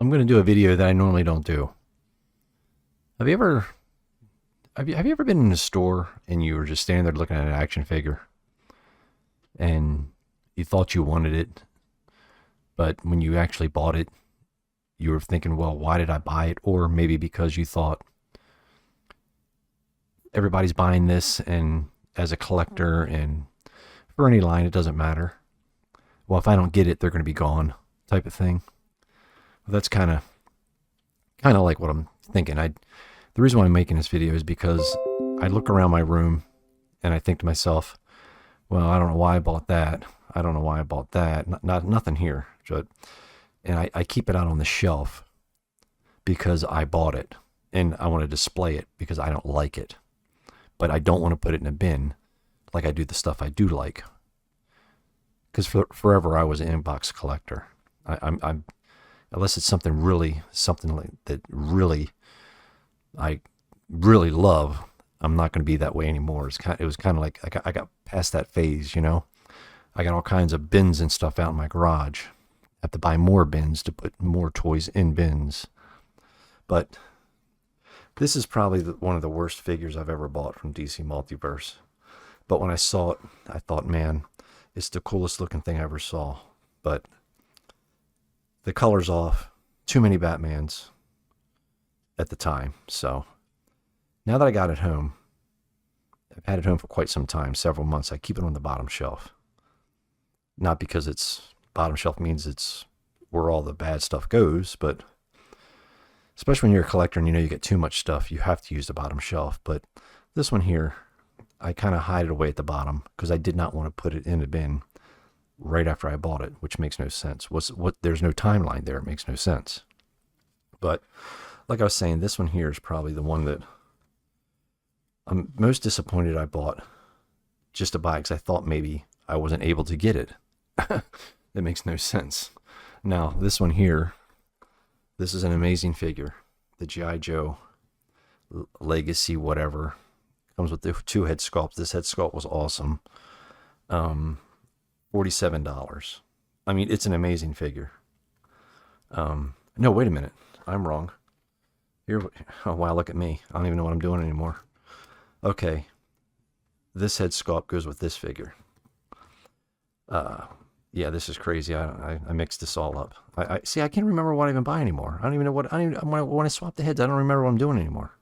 I'm going to do a video that I normally don't do. Have you ever have you ever been in a store and you were just standing there looking at an action figure and you thought you wanted it, but when you actually bought it, you were thinking, well, why did I buy it? Or maybe because you thought everybody's buying this and as a collector and for any line, it doesn't matter. Well, if I don't get it, they're going to be gone type of thing. Well, that's kind of like what I'm thinking. The reason why I'm making this video is because I look around my room and I think to myself, well, I don't know why I bought that. I don't know why I bought that. Nothing here. And I keep it out on the shelf because I bought it and I want to display it because I don't like it. But I don't want to put it in a bin like I do the stuff I do like. Because forever I was an inbox collector. I'm unless it's something like that I really love. I'm not going to be that way anymore. It was kind of like I got past that phase, you know. I got all kinds of bins and stuff out in my garage. I have to buy more bins to put more toys in bins. But this is probably one of the worst figures I've ever bought from DC Multiverse. But when I saw it, I thought, man, it's the coolest looking thing I ever saw. But the color's off. Too many Batmans at the time. So now that I got it home, I've had it home for quite some time, several months. I keep it on the bottom shelf. Not because it's bottom shelf means it's where all the bad stuff goes, but especially when you're a collector and you know you get too much stuff, you have to use the bottom shelf. But this one here, I kind of hide it away at the bottom because I did not want to put it in a bin right after I bought it, which makes no sense. There's no timeline there. It makes no sense. But like I was saying, this one here is probably the one that I'm most disappointed I bought just to buy because I thought maybe I wasn't able to get it. That makes no sense. Now, this one here, this is an amazing figure. The G.I. Joe Legacy whatever. Comes with the two head sculpts. This head sculpt was awesome. $47. I mean, it's an amazing figure. No, wait a minute. I'm wrong. Here, oh wow, look at me. I don't even know what I'm doing anymore. Okay. This head sculpt goes with this figure. Yeah, this is crazy. I mixed this all up. I see. I can't remember what I even buy anymore. I don't even know what. When I swap the heads, I don't remember what I'm doing anymore.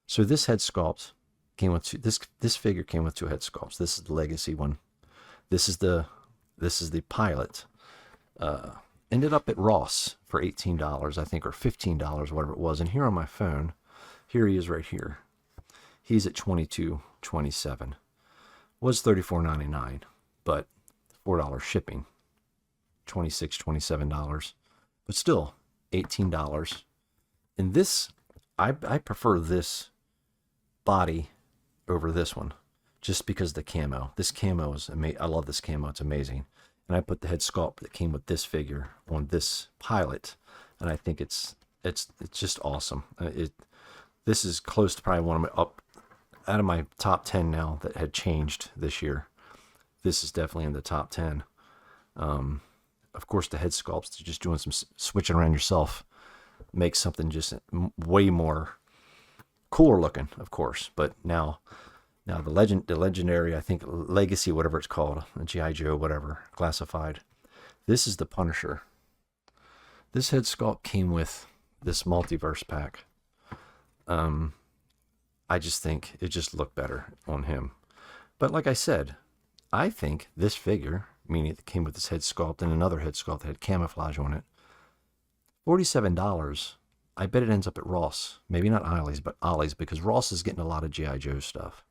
So this head sculpt came with this figure came with two head sculpts. This is the Legacy one. This is the pilot. Ended up at Ross for $18, I think, or $15, whatever it was. And here on my phone, here he is right here. He's at $22.27. Was $34.99, but $4 shipping, $27, but still $18. And this, I prefer this body over this one, just because the camo. This camo is amazing. I love this camo. It's amazing. And I put the head sculpt that came with this figure on this pilot, and I think it's just awesome. This is close to probably one of my out of my top 10 now that had changed this year. This is definitely in the top 10. Of course, the head sculpts, just doing some switching around yourself, makes something just way more cooler looking, of course. But now the legendary, I think Legacy, whatever it's called, G.I. Joe, whatever, classified. This is the Punisher. This head sculpt came with this multiverse pack. I just think it just looked better on him. But like I said, I think this figure, meaning it came with this head sculpt and another head sculpt that had camouflage on it, $47. I bet it ends up at Ross. Maybe not Ollie's, but Ollie's, because Ross is getting a lot of G.I. Joe stuff.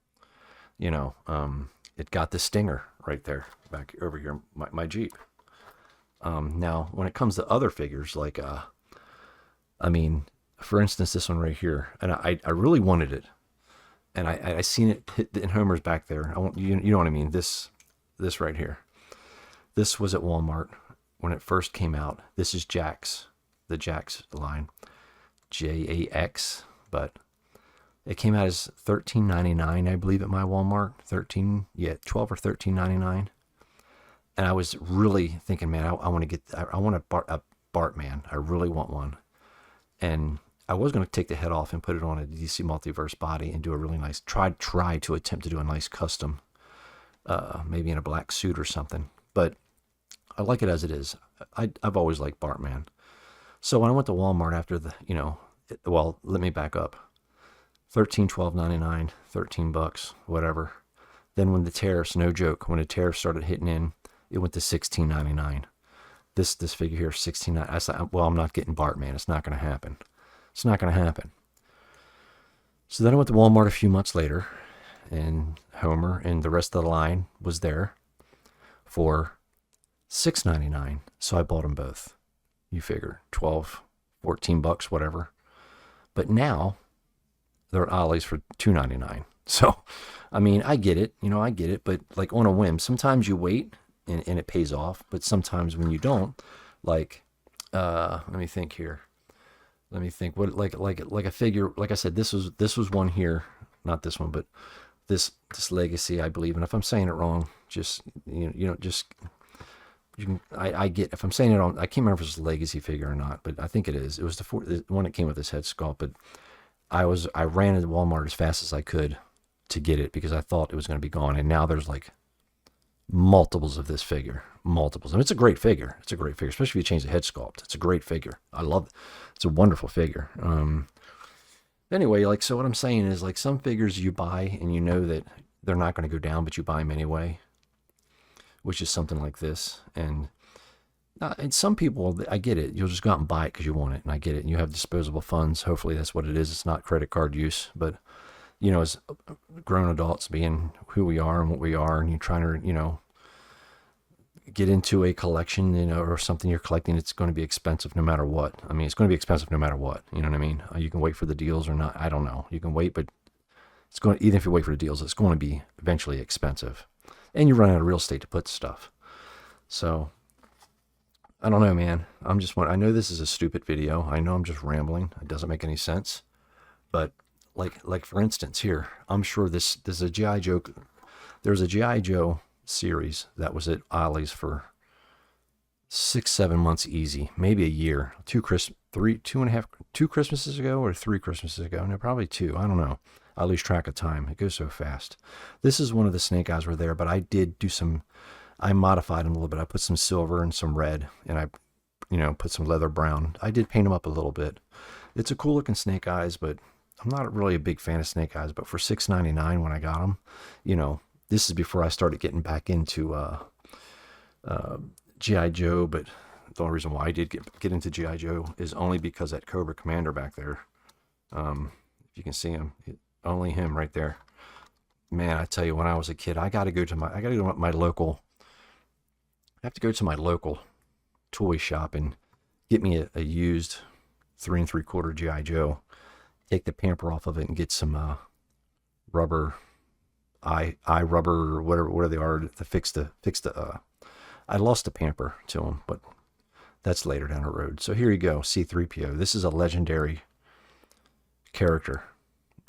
You know, it got the Stinger right there, back over here, my Jeep. Now, when it comes to other figures, like, I mean, for instance, this one right here, and I really wanted it. And I seen it hit in Homer's back there. You know what I mean? This right here. This was at Walmart when it first came out. This is Jax, the Jax line, JAX. But it came out as $13.99, I believe, at my Walmart. 12 or $13.99. And I was really thinking, man, I want to get, I want to Bartman. I really want one. And I was going to take the head off and put it on a DC Multiverse body and do a really nice, try to attempt to do a nice custom, maybe in a black suit or something. But I like it as it is. I've always liked Bartman. So when I went to Walmart after well, let me back up. $13, $12.99, $13, whatever. Then when the tariffs, no joke, when the tariffs started hitting in, it went to $16.99. This figure here, $16.99. I said, well, I'm not getting Bartman. It's not going to happen. It's not going to happen. So then I went to Walmart a few months later, and Homer and the rest of the line was there for $6.99. So I bought them both. You figure 12, $14, whatever. But now they're at Ollie's for $2.99. So, I mean, I get it, I get it, but like on a whim, sometimes you wait and it pays off, but sometimes when you don't, like, let me think here. Let me think. What like a figure? Like I said, this was one here, not this one, but this Legacy, I believe. And if I'm saying it wrong, just just you can. I get if I'm saying it wrong. I can't remember if it's a Legacy figure or not, but I think it is. It was the one that came with this head sculpt. But I ran into Walmart as fast as I could to get it because I thought it was going to be gone, and now there's like multiples of this figure, multiples. And it's a great figure. It's a great figure, especially if you change the head sculpt. It's a great figure. I love it. It's a wonderful figure. Anyway, like, so what I'm saying is, like, some figures you buy and you know that they're not going to go down, but you buy them anyway, which is something like this. And some people, I get it. You'll just go out and buy it because you want it, and I get it. And you have disposable funds. Hopefully that's what it is. It's not credit card use, but as grown adults being who we are and what we are, and you're trying to, get into a collection, or something you're collecting, it's going to be expensive no matter what. I mean, it's going to be expensive no matter what. You know what I mean? You can wait for the deals or not. I don't know. You can wait, but even if you wait for the deals, it's going to be eventually expensive. And you run out of real estate to put stuff. So, I don't know, man. I know this is a stupid video. I know I'm just rambling. It doesn't make any sense. But like for instance here, I'm sure this is a G.I. Joe. There's a G.I. Joe series that was at Ollie's for 6-7 months easy, maybe a year, 2 Christmases ago or 3 Christmases ago. No, probably 2. I don't know. I lose track of time. It goes so fast. This is one of the Snake Eyes were there, but I did do I modified them a little bit. I put some silver and some red, and I, put some leather brown. I did paint them up a little bit. It's a cool looking Snake Eyes, but I'm not really a big fan of Snake Eyes. But for $6.99 when I got them, this is before I started getting back into G.I. Joe. But the only reason why I did get into G.I. Joe is only because that Cobra Commander back there, if you can see him, only him right there. Man, I tell you, when I was a kid, I have to go to my local toy shop and get me a used 3 3/4 G.I. Joe. Take the pamper off of it and get some rubber, eye rubber, or whatever they are to fix the. I lost the pamper to them, but that's later down the road. So here you go, C-3PO. This is a legendary character.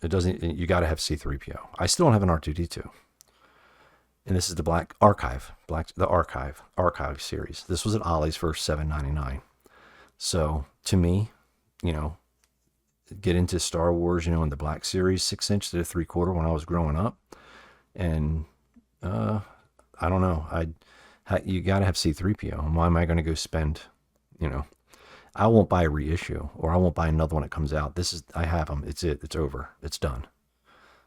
You got to have C-3PO. I still don't have an R2-D2. And this is the Archive series. This was at Ollie's for $7.99. So to me, get into Star Wars, in the Black Series, 6-inch to 3/4 when I was growing up. And I don't know. You got to have C-3PO. And why am I going to go spend, I won't buy a reissue, or I won't buy another one that comes out. I have them. It's over. It's done.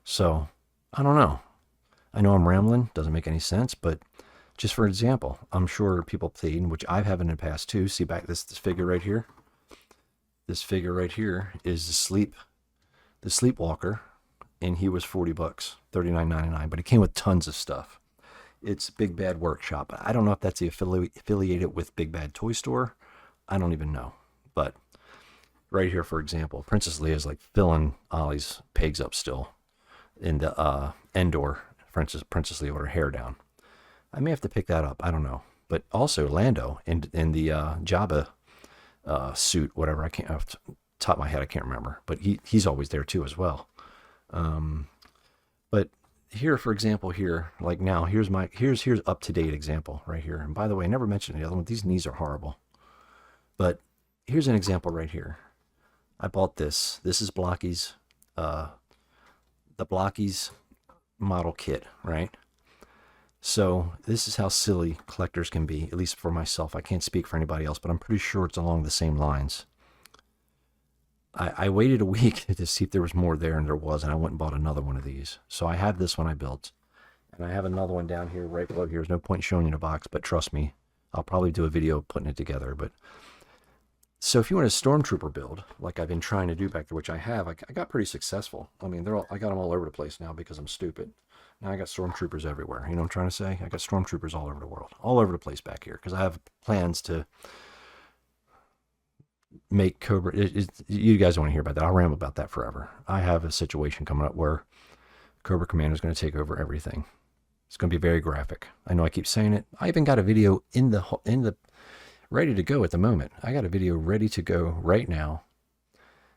So I don't know. I know I'm rambling. Doesn't make any sense, but just for example, I'm sure people played, which I have in the past too. See back this figure right here. This figure right here is the Sleepwalker, and he was $40, $39.99, but it came with tons of stuff. It's Big Bad Workshop. I don't know if that's affiliated with Big Bad Toy Store. I don't even know. But right here, for example, Princess Leia's like filling Ollie's pegs up still in the Endor. Princess Leia with her hair down. I may have to pick that up. I don't know. But also Lando in the Jabba suit, whatever. I can't, off the top of my head, I can't remember. But he's always there too as well. But here, for example, like now, here's up to date example right here. And by the way, I never mentioned the other one. These knees are horrible. But here's an example right here. I bought this. This is Blocky's, the Blocky's model kit, right? So this is how silly collectors can be, at least for myself. I can't speak for anybody else, but I'm pretty sure it's along the same lines. I waited a week to see if there was more there, and there was, and I went and bought another one of these. So I have this one I built, and I have another one down here right below here. There's no point showing you the box, but trust me, I'll probably do a video putting it together. But so if you want a Stormtrooper build, like I've been trying to do back there, which I have, I got pretty successful. I mean, I got them all over the place now because I'm stupid. Now I got Stormtroopers everywhere. You know what I'm trying to say? I got Stormtroopers all over the world, all over the place back here, because I have plans to make Cobra. You guys don't want to hear about that. I'll ramble about that forever. I have a situation coming up where Cobra Commander is going to take over everything. It's going to be very graphic. I know I keep saying it. I even got a video in the ready to go at the moment. I got a video ready to go right now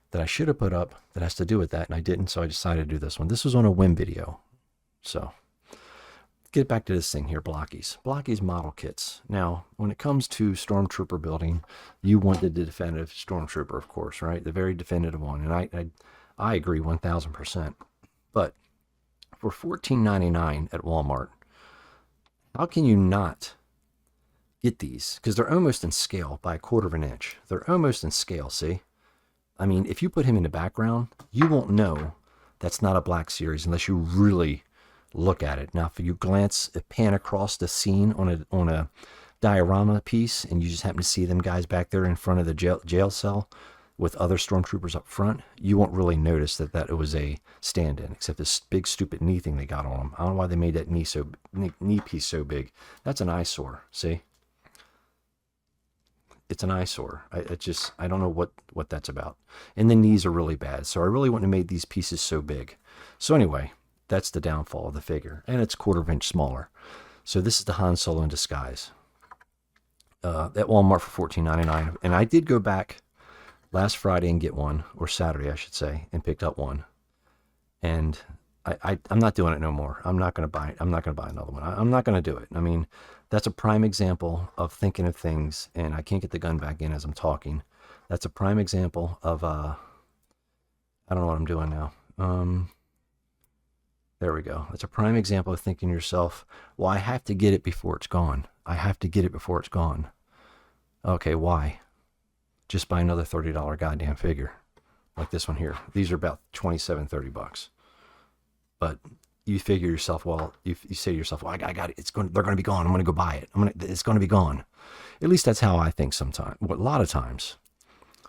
that I should have put up that has to do with that, and I didn't, so I decided to do this one. This was on a whim video. So get back to this thing here, Blocky's model kits. Now, when it comes to Stormtrooper building, you wanted the definitive Stormtrooper, of course, right? The very definitive one, and I agree 1,000%. But for $14.99 at Walmart, how can you not get these? Because they're almost in scale by 1/4 of an inch. They're almost in scale, see? I mean, if you put him in the background, you won't know that's not a Black Series unless you really look at it. Now, if you pan across the scene on a diorama piece, and you just happen to see them guys back there in front of the jail cell with other Stormtroopers up front, you won't really notice that it was a stand-in, except this big stupid knee thing they got on them. I don't know why they made that knee piece so big. That's an eyesore. See, it's an eyesore. I don't know what that's about. And the knees are really bad, so I really wouldn't have made these pieces so big. So anyway, that's the downfall of the figure, and it's 1/4 inch smaller. So this is the Han Solo in disguise at Walmart for $14.99, and I did go back last Friday and get one, or Saturday I should say, and picked up one. And I'm not doing it no more. I'm not going to buy it. I'm not going to buy another one. I'm not going to do it. I mean, that's a prime example of thinking of things, and I can't get the gun back in as I'm talking. That's a prime example of I don't know what I'm doing now. There we go. It's a prime example of thinking to yourself, well, I have to get it before it's gone. I have to get it before it's gone. Okay, why? Just buy another $30 goddamn figure. Like this one here. These are about $27, $30. But you figure yourself, well, you say to yourself, well, I got it. They're going to be gone. I'm going to go buy it. It's going to be gone. At least that's how I think sometimes. Well, a lot of times.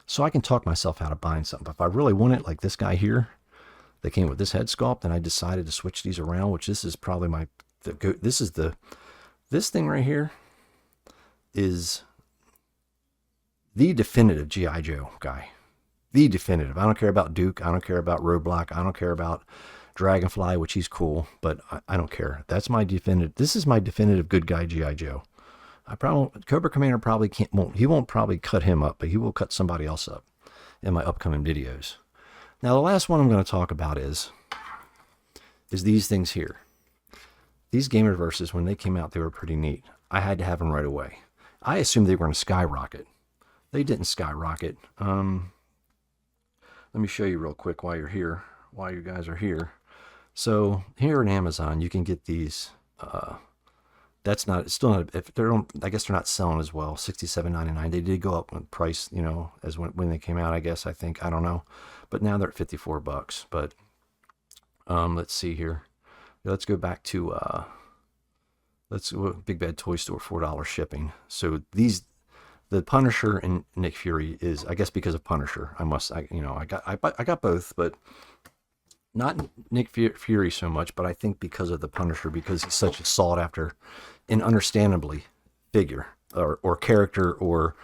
So I can talk myself out of buying something. But if I really want it, like this guy here, they came with this head sculpt, and I decided to switch these around, which this is probably this thing right here is the definitive G.I. Joe guy. The definitive. I don't care about Duke. I don't care about Roadblock. I don't care about Dragonfly, which he's cool, but I don't care. That's my definitive. This is my definitive good guy G.I. Joe. Cobra Commander probably he won't probably cut him up, but he will cut somebody else up in my upcoming videos. Now, the last one I'm going to talk about is these things here. These Gamerverses, when they came out, they were pretty neat. I had to have them right away. I assumed they were going to skyrocket. They didn't skyrocket. Let me show you real quick while you're here, while you guys are here. So here on Amazon, you can get these. That's not, it's still not, if they're on, I guess they're not selling as well. $67.99. They did go up in price, you know, as when they came out, I guess, I think, I don't know. But now they're at $54. But let's see here. Let's go back to Big Bad Toy Store, $4 shipping. So the Punisher and Nick Fury is, I guess, because of Punisher. I got both, but not Nick Fury so much. But I think because of the Punisher, because he's such a sought after and understandably figure or character or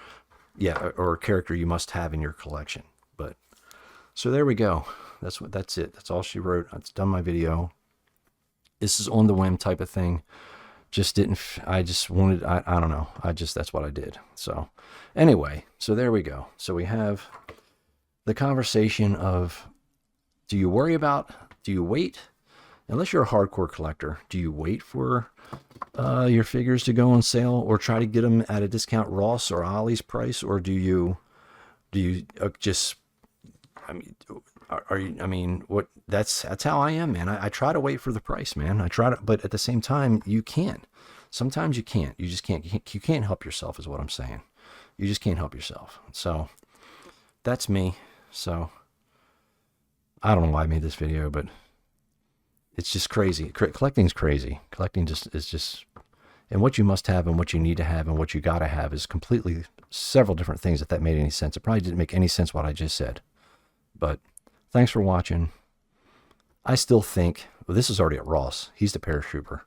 character you must have in your collection. But so there we go. That's it. That's all she wrote. It's done my video. This is on the whim type of thing. I just wanted, I don't know. That's what I did. So anyway, so there we go. So we have the conversation of, do you wait? Unless you're a hardcore collector, do you wait for your figures to go on sale or try to get them at a discount Ross or Ollie's price? Or do you Do you just, I mean, are you, I mean, what, that's how I am, man. I try to wait for the price, man. I try to, but at the same time, you can't. Sometimes you can't. You just can't. You can't help yourself, is what I'm saying. You just can't help yourself. So that's me. So I don't know why I made this video, but it's just crazy. Collecting's crazy. Collecting just is just, and what you must have and what you need to have and what you got to have is completely several different things, if that made any sense. It probably didn't make any sense what I just said. But thanks for watching. I still think, well, this is already at Ross. He's the paratrooper.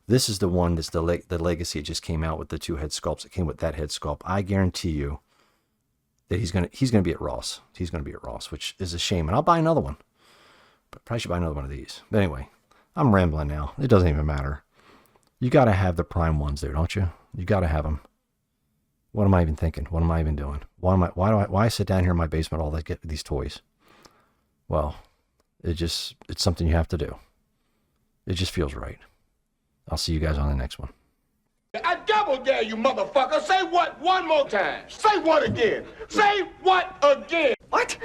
This is the one that's the legacy. It just came out with the 2 head sculpts. It came with that head sculpt. I guarantee you that he's gonna be at Ross. He's gonna be at Ross, which is a shame. And I'll buy another one. But probably should buy another one of these. But anyway, I'm rambling now. It doesn't even matter. You gotta have the prime ones there, don't you? You gotta have them. What am I even thinking? What am I even doing? Why sit down here in my basement all that get these toys? Well, it's something you have to do. It just feels right. I'll see you guys on the next one. I double dare you, motherfucker. Say what one more time. Say what again. Say what again. What?